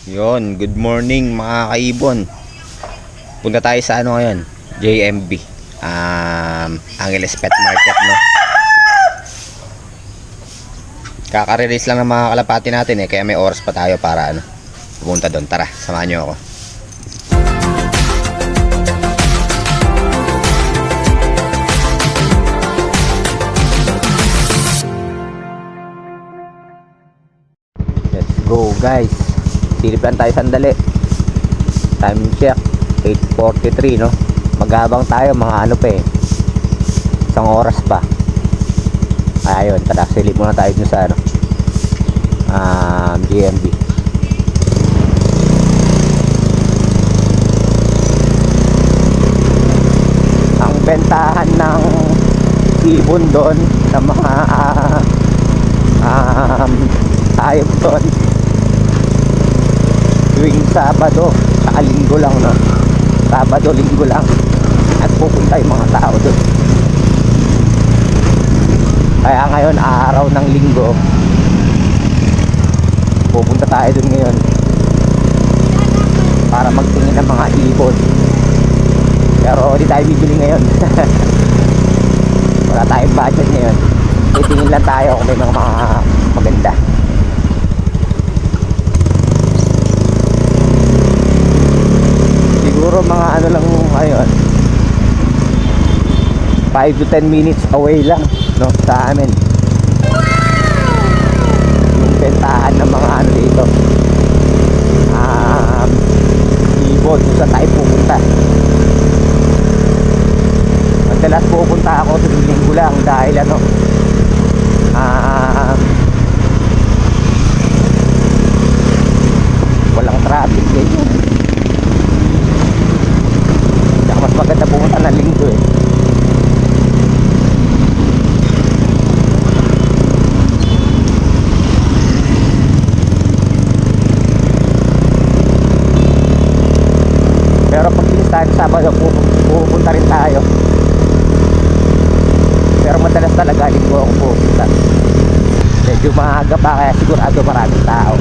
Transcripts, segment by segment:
Yon, good morning mga kaibon. Punta tayo sa ano ngayon? JMB. Angeles Pet Market, no. Kaka-release lang ng mga kalapati natin kaya may oras pa tayo para pumunta doon. Tara, samahan niyo ako. Let's go, guys. Silip lang tayo sandali. Time check 8:43, no. Maghabang tayo mga isang oras pa. Ayun, tara, silip muna tayo dun sa GMB. Ang bentahan ng ibon doon sa mga hayop doon tuwing Sabado saka Linggo lang, no. Sabado, Linggo lang at pupunta yung mga tao doon. Kaya ngayon, araw ng Linggo, pupunta tayo doon ngayon para magtingin ng mga ibon. Pero di tayo bibili ngayon. Wala tayong budget ngayon. Titingin lang tayo kung may mga maganda. Siguro mga lang ngayon, 5 to 10 minutes away lang, no, sa amin yung bentahan ng mga dito, ibon kung saan tayo pupunta. Madalas pupunta ako sa Linggo lang dahil walang traffic dito. Saka mas maganda pumunta ng Linggo Pero pag tayo Sabado, pupunta rin tayo. Pero madalas talaga Linggo ako pupunta. Medyo maaga pa kaya sigurado maraming tao.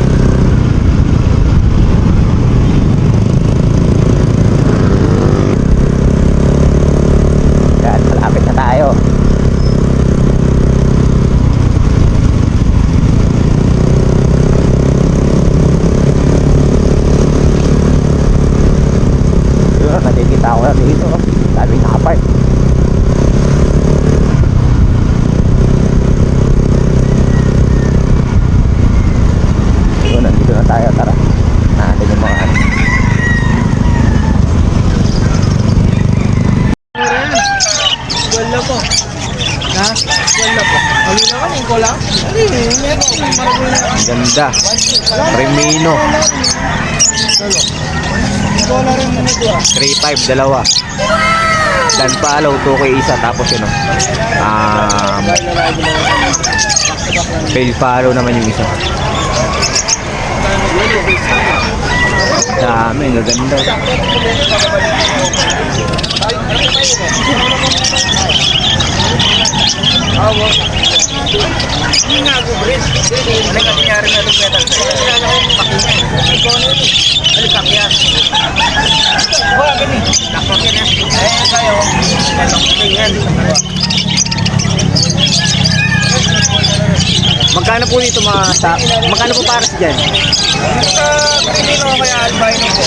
Yan, malapit na tayo. Yun, nakikita ko na dito. Daming nakapark. Yun, nandito na tayo. Tara, natin yung mga Wala po. Ha? Wala po. Alina ka ng kola? Meron. Maragula. ganda. Remino. Kola rin mo nito. 3.5 dalawa. Dan palaw 2K isa, tapos fail follow naman yung isa. Dami, gaganda. Hindi nga ako, Bres. Ano nga nangyari na ito metal sa iyo? Kaya ako yung pakinggan. Ikaw na yun. Alikakyan. Wala ka ni. Nakakyan yan. Eh, kayo. Nakakyan. Magkano po dito magkano po pares dyan? Sa Pilipino kaya albino po.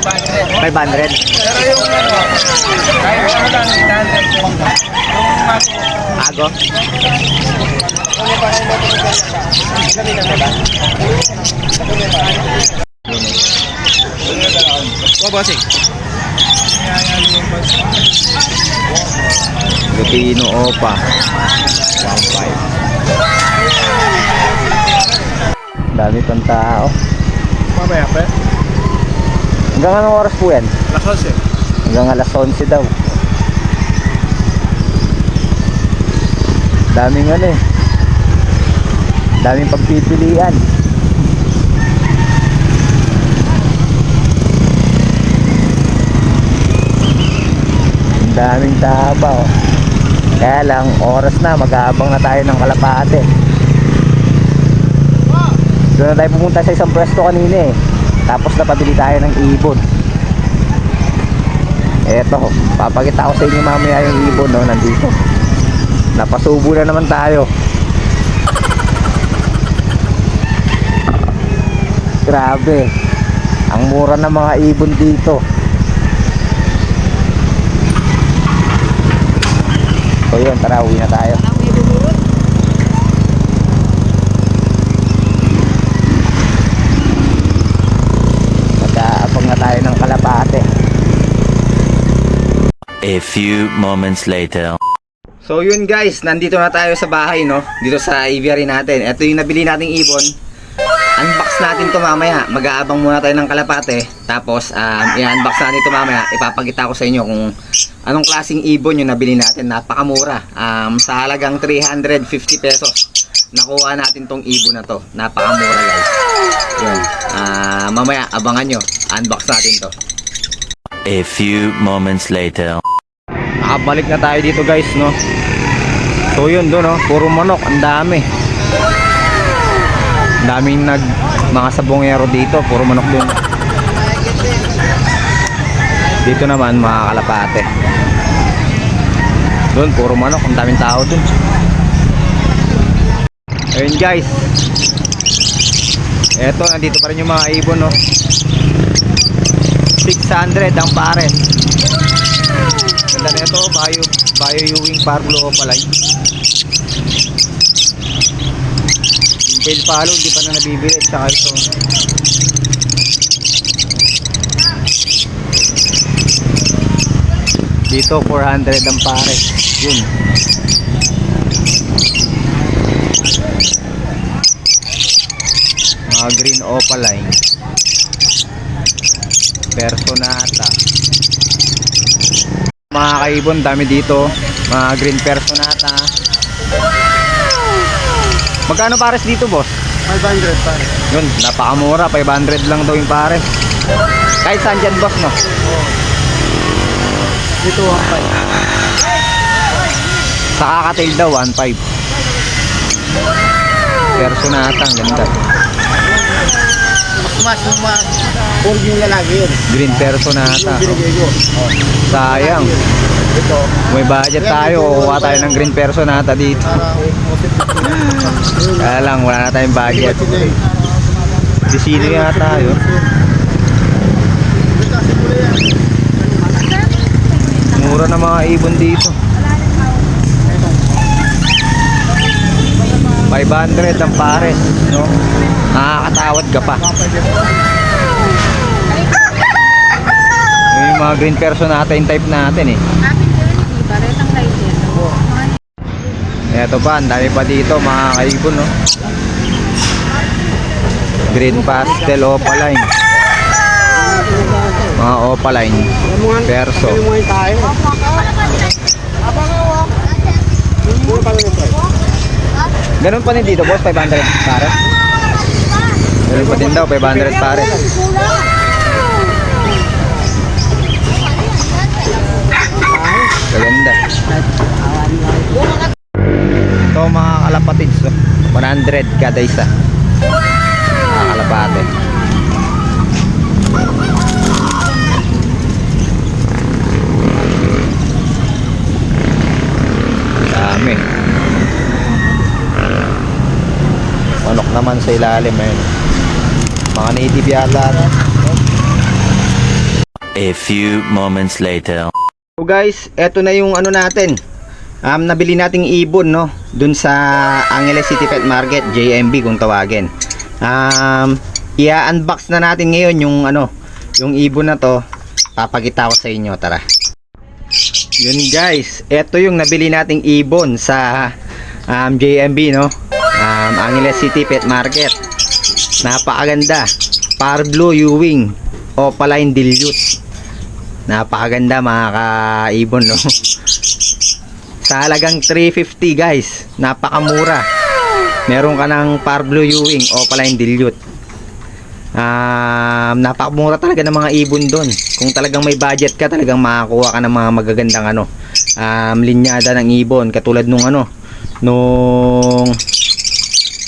500. 500? Pero yung kahit lang, 800 po. Yung Ago? bossing. Lupino Opa 1.5. Dami pang tao. Mamaya pa. Hanggang anong oras po yan? Lakas eh. Hanggang alas 11 daw. Daming daming pagpipilian. Daming taba. Kaya lang, oras na, mag-aabang na tayo ng kalapate. Doon na tayo pumunta sa isang pwesto kanina eh. Tapos napabili tayo ng ibon. Eto, papakita ko sa inyo mamaya yung ibon, no, nandito. Napasubo na naman tayo. Grabe. Ang mura ng mga ibon dito. So yun, tara, uwi na tayo. Magkaapag na tayo ng kalapate. A few moments later. So yun guys, nandito na tayo sa bahay, no? Dito sa aviary natin. Ito yung nabili nating ibon. Unbox natin to mamaya. Mag-aabang muna tayo ng kalapate. Tapos i-unbox natin to mamaya. Ipapakita ko sa inyo kung anong klaseng ibon yung nabili natin. Napakamura. Sa halagang 350 pesos. Nakuha natin tong ibon na to. Napakamura guys. Yun. Mamaya abangan nyo. Unbox natin to. A few moments later. Nakabalik na tayo dito guys, no? So yun doon, no? Puro manok, ang dami. Daming mga sabongero dito, puro manok doon. Dito naman mga kalapate. Doon puro manok, ang daming tao doon. Ayun guys. Eto, nandito pa rin yung mga ibon, no? 600 ang pares. Ganda na ito, Bayo Ewing Parblo Opaline. Yung tail palo, hindi pa na nabibili. Tsaka ito. Dito, 400 ang pares. Yun. Mga green Opaline. Personata. Mga kaibon, dami dito. Mga green Personata. Magkano pares dito, boss? 500 pare. Yun, napakamura. 500 lang daw yung pares. Kahit saan dyan, boss, no? Dito 1.5. Sa kakatail daw, 1.5. Personata, ang ganda. Mas yung lalaki yun. Green Personata. Yung binigay ko. Sayang. Ito. May budget tayo. Kuha tayo ng Green Personata dito. Kaya lang, wala na tayong budget. Disino yata yun. Mura na mga ibon dito. 500 ang pares, no? Nakakatawad ka pa. Yung mga Green Personata yung type natin eh. Eto pa, ang dami pa dito mga kaibon, no? Green Pastel Opaline. Mga Opaline Perso. Ganun pa din dito, boss, 500 pares. Ganun pa din daw, 500 pares. Gaganda. Ito mga kalapatids, 100 kada isa. Mga kalapate. Dami. Manok naman sa ilalim eh. Mga native yata. A few moments later. So guys, eto na yung ano natin. Nabili nating ibon, no, dun sa Angeles City Pet Market, JMB kung tawagin. I-unbox na natin ngayon yung ano, yung ibon na to. Papakita ko sa inyo, tara. Yun guys, eto yung nabili nating ibon sa JMB, no. Angeles City Pet Market. Napakaganda. Parblo Ewing Opaline Dilute. Napakaganda mga kaibon, no. Sa halagang 350 guys, napakamura. Meron ka ng Parblo Ewing Opaline Dilute. Napakamura talaga ng mga ibon doon. Kung talagang may budget ka, talagang makakuha ka ng mga magagandang ano, linyada ng ibon, katulad nung ano, nung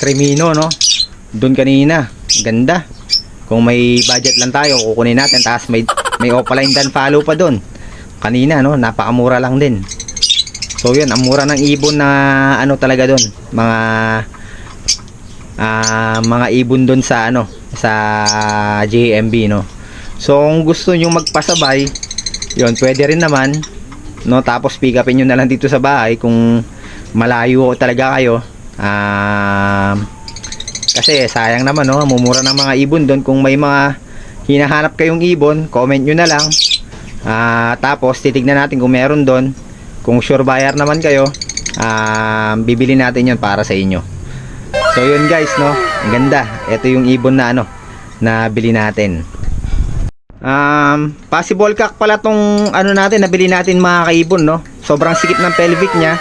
Cremino, no. Doon kanina, ganda. Kung may budget lang tayo, kukunin natin. Tapos may offline dan follow pa doon. Kanina, no? Napakamura lang din. So, yun. Ang mura ng ibon na ano talaga doon. Mga ibon doon sa ano, sa JMB, no? So, kung gusto nyo magpasabay, yun, pwede rin naman, no? Tapos, pick upin nyo na lang dito sa bahay kung malayo talaga kayo. Kasi sayang naman, no? Mumura ng mga ibon doon. Kung may mga hinahanap kayong ibon, comment nyo na lang. Tapos titignan natin kung meron doon. Kung sure buyer naman kayo, bibili natin yon para sa inyo. So yun guys, no? Ang ganda. Ito yung ibon na ano, na bili natin. Possible cock pala tong ano natin, nabili natin mga kaibon, no? Sobrang sikip ng pelvic niya.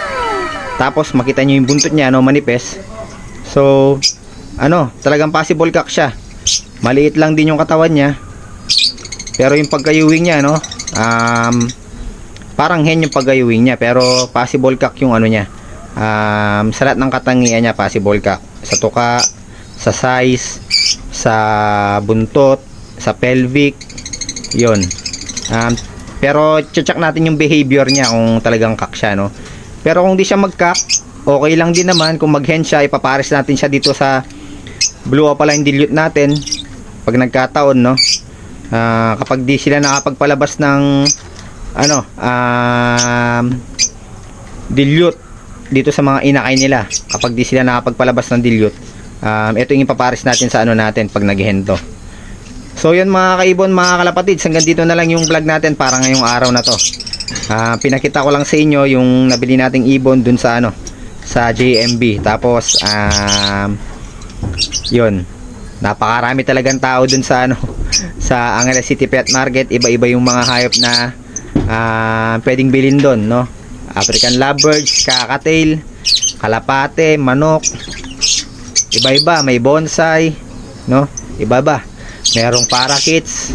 Tapos makita nyo yung buntot niya, no? Manipes. So ano, talagang possible cock siya. Maliit lang din yung katawan niya. Pero yung pagkayuwing niya, no? Parang hen yung pagkayuwing niya, pero possible cock yung ano niya. Sa lahat ng katangian niya, possible cock. Sa tuka, sa size, sa buntot, sa pelvic, yun. Pero check natin yung behavior niya kung talagang cock siya, no? Pero kung di siya mag-cock, okay lang din naman. Kung mag-hen siya, ipapares natin siya dito sa blue opaline dilute natin pag nagkataon, no? Kapag di sila nakapagpalabas ng ano, dilute dito sa mga inakay nila, kapag di sila nakapagpalabas ng dilute, ito yung ipapares natin sa ano natin pag naghihento. So yun mga kaibon, mga kalapatids, hanggang dito na lang yung vlog natin para ngayong araw na to. Pinakita ko lang sa inyo yung nabili nating ibon dun sa ano, sa JMB. Tapos yun, napakarami talagang tao dun sa ano, sa Angeles City Pet Market. Iba-iba yung mga hayop na pwedeng bilhin doon, no? African lovebirds, kakatail, kalapate, manok, iba-iba. May bonsai, no? Iba-iba. Merong parakeets.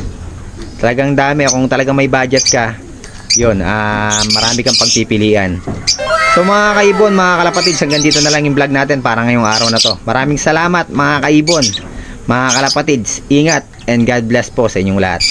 Talagang dami. Kung talagang may budget ka, yun, marami kang pagpipilian. So mga kaibon, mga kalapatids, hanggang dito na lang yung vlog natin para ngayong araw na to. Maraming salamat mga kaibon, mga kalapatids. Ingat and God bless po sa inyong lahat.